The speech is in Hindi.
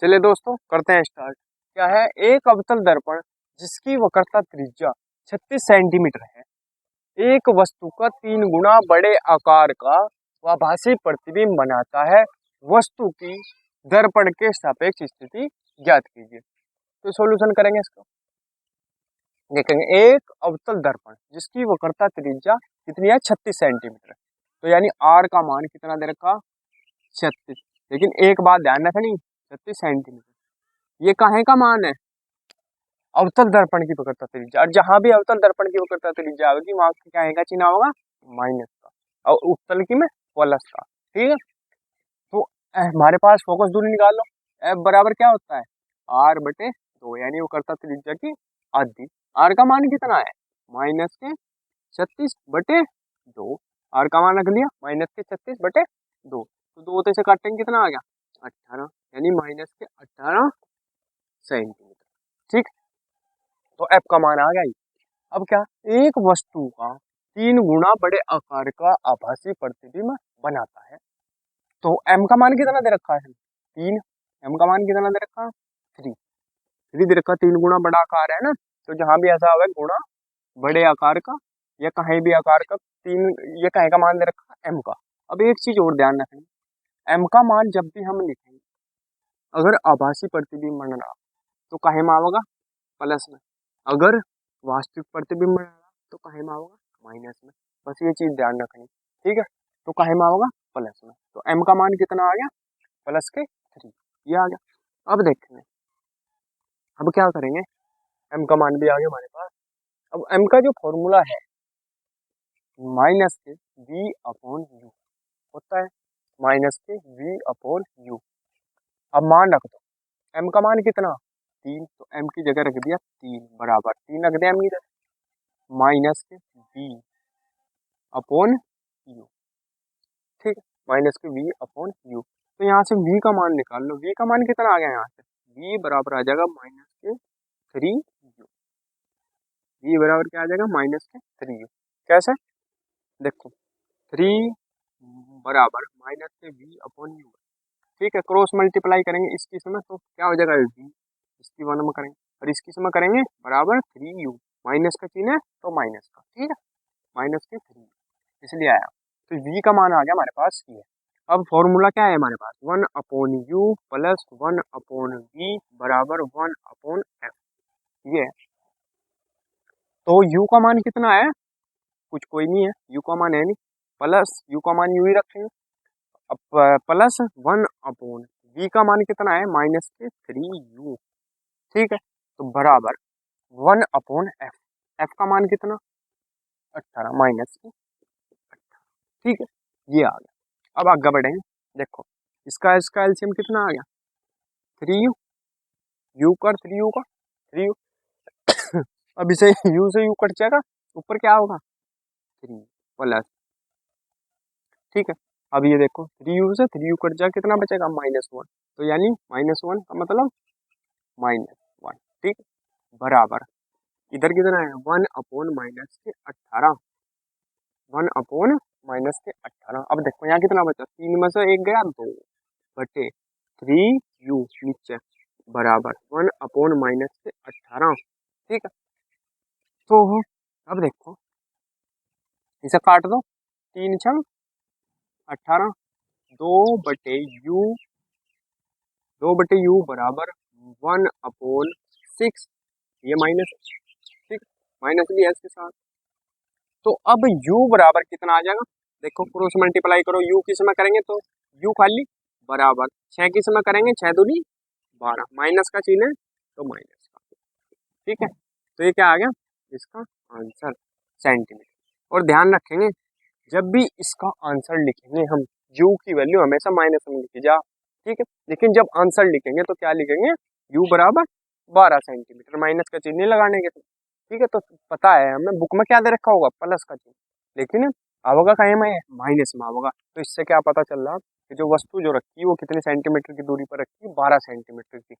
चलिए दोस्तों करते हैं स्टार्ट। क्या है, एक अवतल दर्पण जिसकी वक्रता त्रिज्या 36 सेंटीमीटर है, एक वस्तु का 3 गुना बड़े आकार का व आभासी प्रतिबिंब बनाता है। वस्तु की दर्पण के सापेक्ष स्थिति ज्ञात कीजिए। तो सॉल्यूशन करेंगे इसका। देखेंगे एक अवतल दर्पण जिसकी वक्रता त्रिज्या कितनी है, 36 सेंटीमीटर। तो यानी आर का मान कितना दे रखा, 36। लेकिन एक बात ध्यान रखनी, 36 सेंटीमीटर ये काहे का मान है, अवतल दर्पण की वक्रता त्रिज्या। और जहां भी अवतल दर्पण की वक्रता त्रिज्या आएगी वहां क्या का चिन्ह होगा, माइनस का, और उत्तल की में प्लस का। ठीक है, तो हमारे पास फोकस दूरी निकाल लो। एफ बराबर क्या होता है, आर बटे 2, यानी वक्रता त्रिज्या की आधी। आर का मान कितना है, माइनस के 36 बटे 2। आर का मान रख लिया माइनस के 36 बटे 2। तो 2 से काटेंगे कितना आ गया, 18, यानी माइनस के 18 सेंटीमीटर। ठीक, तो एफ का मान आ गया ही। अब क्या, एक वस्तु का 3 गुना बड़े आकार का आभासी प्रतिबिंब बनाता है। तो एम का मान कितना दे रखा है, 3। एम का मान कितना दे रखा, 3 दे रखा। 3 गुना बड़ा आकार है ना, तो जहां भी ऐसा होगा गुणा बड़े आकार का या कहीं भी आकार का 3, ये कहीं का मान दे रखा एम का। अब एक चीज और ध्यान रखें, एम का मान जब भी हम लिखेंगे, अगर आभासी प्रतिबिंब बन रहा तो कहीं में आएगा प्लस में, अगर वास्तविक प्रतिबिंब बन रहा तो कहीं में आएगा माइनस में। बस ये चीज ध्यान रखनी। ठीक है, तो कहीं में आएगा प्लस में। तो एम का मान कितना आ गया, प्लस के 3, ये आ गया। अब देखेंगे, अब क्या करेंगे, एम का मान भी आ गया हमारे पास। अब एम का जो फॉर्मूला है माइनस के v अपॉन यू होता है, माइनस के v अपॉन यू। अब मान रख दो, एम का मान कितना 3, तो एम की जगह रख दिया 3 बराबर 3 रख दिया एम की जगह, माइनस के v अपॉन यू। ठीक है, माइनस के v अपॉन यू। तो यहाँ से v का मान निकाल लो। v का मान कितना आ गया, यहाँ से v बराबर आ जाएगा माइनस के 3u। v बराबर क्या आ जाएगा, माइनस के 3u। कैसे, देखो 3 बराबर माइनस के v अपॉन यू। ठीक है, क्रॉस मल्टीप्लाई करेंगे इसकी समय तो क्या हो जाएगा, v इसकी 1 में करेंगे और इसकी समय करेंगे बराबर 3u। माइनस का चिन्ह है तो माइनस का, ठीक है, माइनस के 3 इसलिए आया। तो v का मान आ गया हमारे पास ये। अब फॉर्मूला क्या है हमारे पास, 1 upon U plus 1 upon V बराबर 1 अपॉन एफ, ये है। तो u का मान कितना है, कुछ कोई नहीं है, u का मान है नहीं, प्लस u का मान यू ही रखेंगे। अब प्लस 1 अपॉन v का मान कितना है, माइनस के 3u। ठीक है, तो बराबर 1 अपॉन एफ। एफ का मान कितना 18 माइनस के 18। ठीक है, ये आ गया। अब आगे बढ़ेंगे, देखो इसका एलसीएम कितना आ गया, 3u, u कर 3u का 3u। अब इसे u से u कट जाएगा, ऊपर क्या होगा 3 प्लस। ठीक है, अब ये देखो 3u से 3u कट जाए कितना बचेगा, -1। तो यानी -1 का मतलब -1। ठीक, बराबर इधर कितना है 1 अपॉन माइनस के 18, 1 अपॉन माइनस के 18। अब देखो यहाँ कितना बचा, 3 में से 1 गया 2 बटे 3u नीचे बराबर 1 अपॉन माइनस के 18। ठीक है, तो अब देखो इसे काट दो, 3 छंग 18, 2 बटे यू बराबर 1 अपॉन 6, ये माइनस। ठीक, माइनस भी है इसके साथ। तो अब u बराबर कितना आ जाएगा, देखो क्रॉस मल्टीप्लाई करो, u किस में करेंगे तो u खाली बराबर 6 किस में करेंगे, 6 दूनी 12, माइनस का चिन्ह है तो माइनस का। ठीक है, तो ये क्या आ गया इसका आंसर, सेंटीमीटर। और ध्यान रखेंगे जब भी इसका आंसर लिखेंगे हम, u की वैल्यू हमेशा माइनस में लिखी जा। ठीक है, लेकिन जब आंसर लिखेंगे तो क्या लिखेंगे, u बराबर 12 सेंटीमीटर, माइनस का चिन्ह नहीं लगाने के। तो ठीक है, तो पता है हमें बुक में क्या दे रखा होगा, प्लस का चिन्ह, लेकिन आवगा कहीं में माइनस में आवगा। तो इससे क्या पता चल रहा कि जो वस्तु जो रखी है वो कितने सेंटीमीटर की दूरी पर रखी है, 12 सेंटीमीटर की।